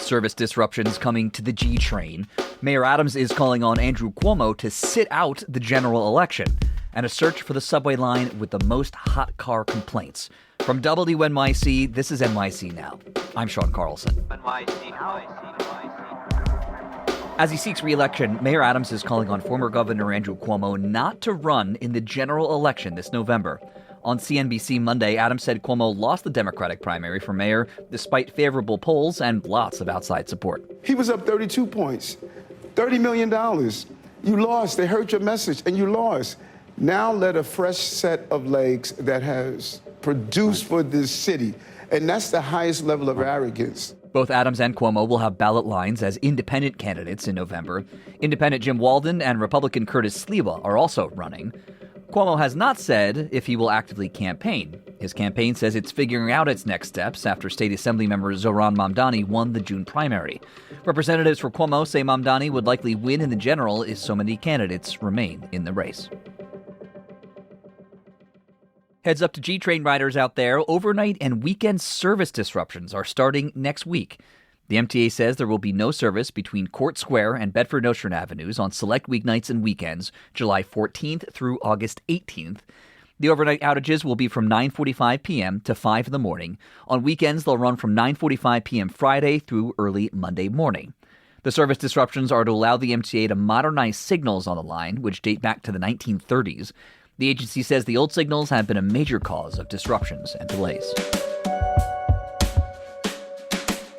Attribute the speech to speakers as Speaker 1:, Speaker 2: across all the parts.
Speaker 1: Service disruptions coming to the G train. Mayor Adams is calling on Andrew Cuomo to sit out the general election. And a search for the subway line with the most hot car complaints. From WNYC, this is NYC Now. I'm Sean Carlson. As he seeks re-election, Mayor Adams is calling on former Governor Andrew Cuomo not to run in the general election this November. On CNBC Monday, Adams said Cuomo lost the Democratic primary for mayor despite favorable polls and lots of outside support.
Speaker 2: He was up 32 points, $30 million. You lost. They heard your message, and you lost. Now let a fresh set of legs that has produced for this city, and that's the highest level of arrogance.
Speaker 1: Both Adams and Cuomo will have ballot lines as independent candidates in November. Independent Jim Walden and Republican Curtis Sliwa are also running. Cuomo has not said if he will actively campaign. His campaign says it's figuring out its next steps after State Assembly member Zohran Mamdani won the June primary. Representatives for Cuomo say Mamdani would likely win in the general if so many candidates remain in the race. Heads up to G-Train riders out there, overnight and weekend service disruptions are starting next week. The MTA says there will be no service between Court Square and Bedford-Nostrand Avenues on select weeknights and weekends, July 14th through August 18th. The overnight outages will be from 9:45 p.m. to 5 in the morning. On weekends, they'll run from 9:45 p.m. Friday through early Monday morning. The service disruptions are to allow the MTA to modernize signals on the line, which date back to the 1930s. The agency says the old signals have been a major cause of disruptions and delays.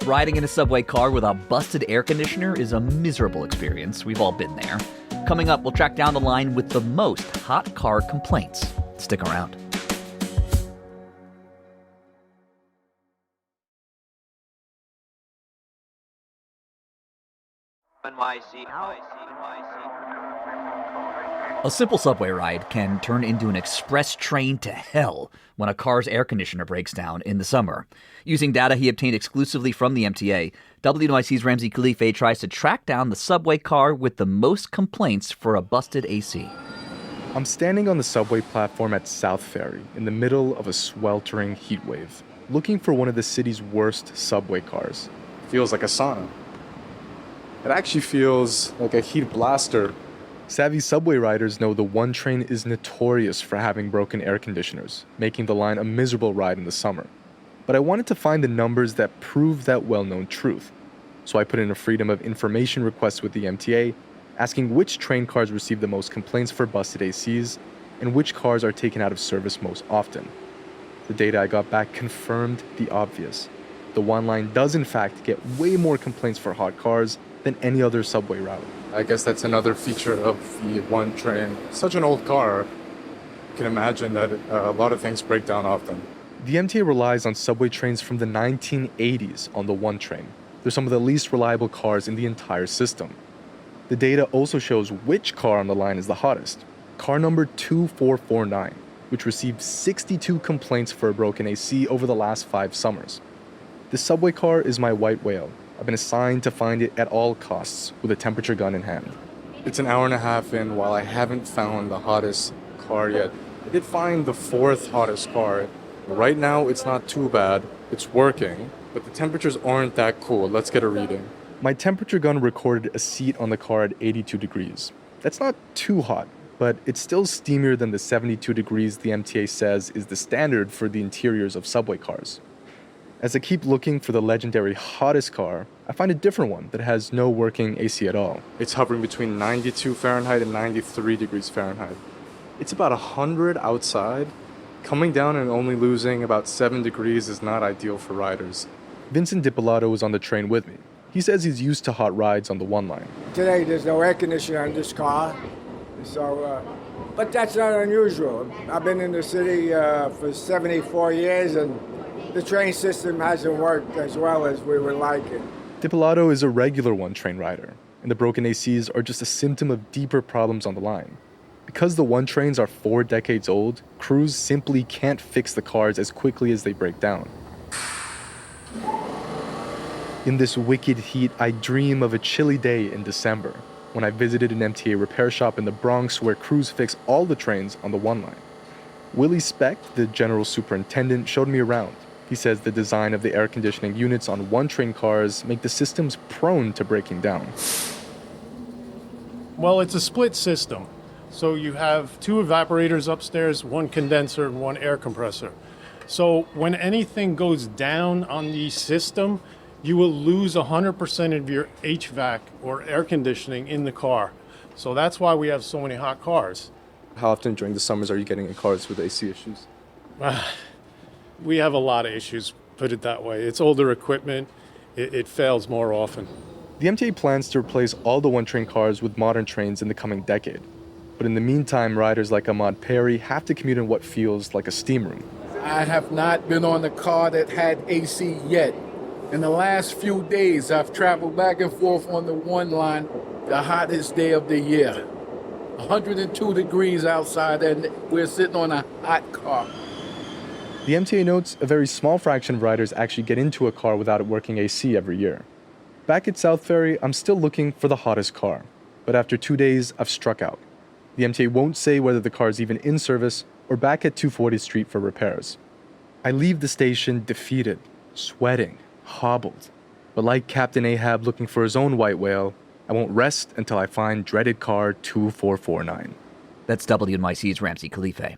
Speaker 1: Riding in a subway car with a busted air conditioner is a miserable experience. We've all been there. Coming up, we'll track down the line with the most hot car complaints. Stick around. A simple subway ride can turn into an express train to hell when a car's air conditioner breaks down in the summer. Using data he obtained exclusively from the MTA, WNYC's Ramsey Khalife tries to track down the subway car with the most complaints for a busted AC.
Speaker 3: I'm standing on the subway platform at South Ferry in the middle of a sweltering heat wave, looking for one of the city's worst subway cars.
Speaker 4: Feels like a sauna. It actually feels like a heat blaster.
Speaker 3: Savvy subway riders know the one train is notorious for having broken air conditioners, making the line a miserable ride in the summer. But I wanted to find the numbers that prove that well-known truth. So I put in a Freedom of Information request with the MTA, asking which train cars receive the most complaints for busted ACs and which cars are taken out of service most often. The data I got back confirmed the obvious. The one line does in fact get way more complaints for hot cars than any other subway route.
Speaker 4: I guess that's another feature of the one train. Such an old car, you can imagine that a lot of things break down often.
Speaker 3: The MTA relies on subway trains from the 1980s on the one train. They're some of the least reliable cars in the entire system. The data also shows which car on the line is the hottest. Car number 2449, which received 62 complaints for a broken AC over the last 5 summers. This subway car is my white whale. I've been assigned to find it at all costs with a temperature gun in hand.
Speaker 4: It's an hour and a half in while I haven't found the hottest car yet. I did find the 4th hottest car. Right now, it's not too bad. It's working, but the temperatures aren't that cool. Let's get a reading.
Speaker 3: My temperature gun recorded a seat on the car at 82 degrees. That's not too hot, but it's still steamier than the 72 degrees the MTA says is the standard for the interiors of subway cars. As I keep looking for the legendary hottest car, I find a different one that has no working AC at all.
Speaker 4: It's hovering between 92 Fahrenheit and 93 degrees Fahrenheit. It's about 100 outside. Coming down and only losing about 7 degrees is not ideal for riders.
Speaker 3: Vincent DiPilato was on the train with me. He says he's used to hot rides on the one line.
Speaker 5: Today there's no air conditioner in this car, but that's not unusual. I've been in the city for 74 years and the train system hasn't worked as well as we would like it.
Speaker 3: DiPilato is a regular one-train rider, and the broken ACs are just a symptom of deeper problems on the line. Because the one trains are 4 decades old, crews simply can't fix the cars as quickly as they break down. In this wicked heat, I dream of a chilly day in December, when I visited an MTA repair shop in the Bronx where crews fix all the trains on the one line. Willie Speck, the general superintendent, showed me around. He says the design of the air conditioning units on one-train cars make the systems prone to breaking down.
Speaker 6: Well, it's a split system. So you have 2 evaporators upstairs, 1 condenser, and 1 air compressor. So when anything goes down on the system, you will lose 100% of your HVAC or air conditioning in the car. So that's why we have so many hot cars.
Speaker 3: How often during the summers are you getting in cars with AC issues?
Speaker 6: We have a lot of issues, put it that way. It's older equipment. It fails more often.
Speaker 3: The MTA plans to replace all the one-train cars with modern trains in the coming decade. But in the meantime, riders like Ahmad Perry have to commute in what feels like a steam room.
Speaker 7: I have not been on a car that had AC yet. In the last few days, I've traveled back and forth on the one line, the hottest day of the year. 102 degrees outside, and we're sitting on a hot car.
Speaker 3: The MTA notes a very small fraction of riders actually get into a car without it working AC every year. Back at South Ferry, I'm still looking for the hottest car. But after 2 days, I've struck out. The MTA won't say whether the car is even in service or back at 240th Street for repairs. I leave the station defeated, sweating, hobbled. But like Captain Ahab looking for his own white whale, I won't rest until I find dreaded car 2449.
Speaker 1: That's WNYC's Ramsey Khalife.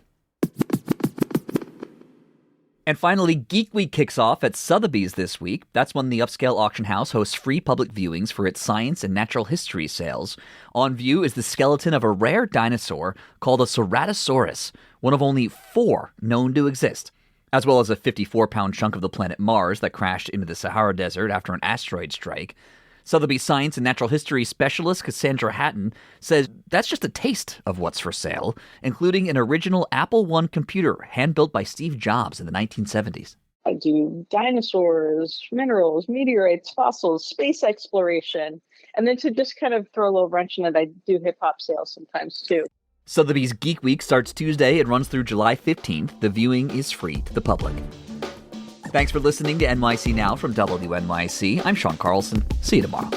Speaker 1: And finally, Geek Week kicks off at Sotheby's this week. That's when the upscale auction house hosts free public viewings for its science and natural history sales. On view is the skeleton of a rare dinosaur called a Ceratosaurus, one of only 4 known to exist, as well as a 54-pound chunk of the planet Mars that crashed into the Sahara Desert after an asteroid strike. Sotheby's science and natural history specialist Cassandra Hatton says that's just a taste of what's for sale, including an original Apple I computer hand-built by Steve Jobs in the 1970s.
Speaker 8: I do dinosaurs, minerals, meteorites, fossils, space exploration. And then to just kind of throw a little wrench in it, I do hip-hop sales sometimes too.
Speaker 1: Sotheby's Geek Week starts Tuesday and runs through July 15th. The viewing is free to the public. Thanks for listening to NYC Now from WNYC. I'm Sean Carlson. See you tomorrow.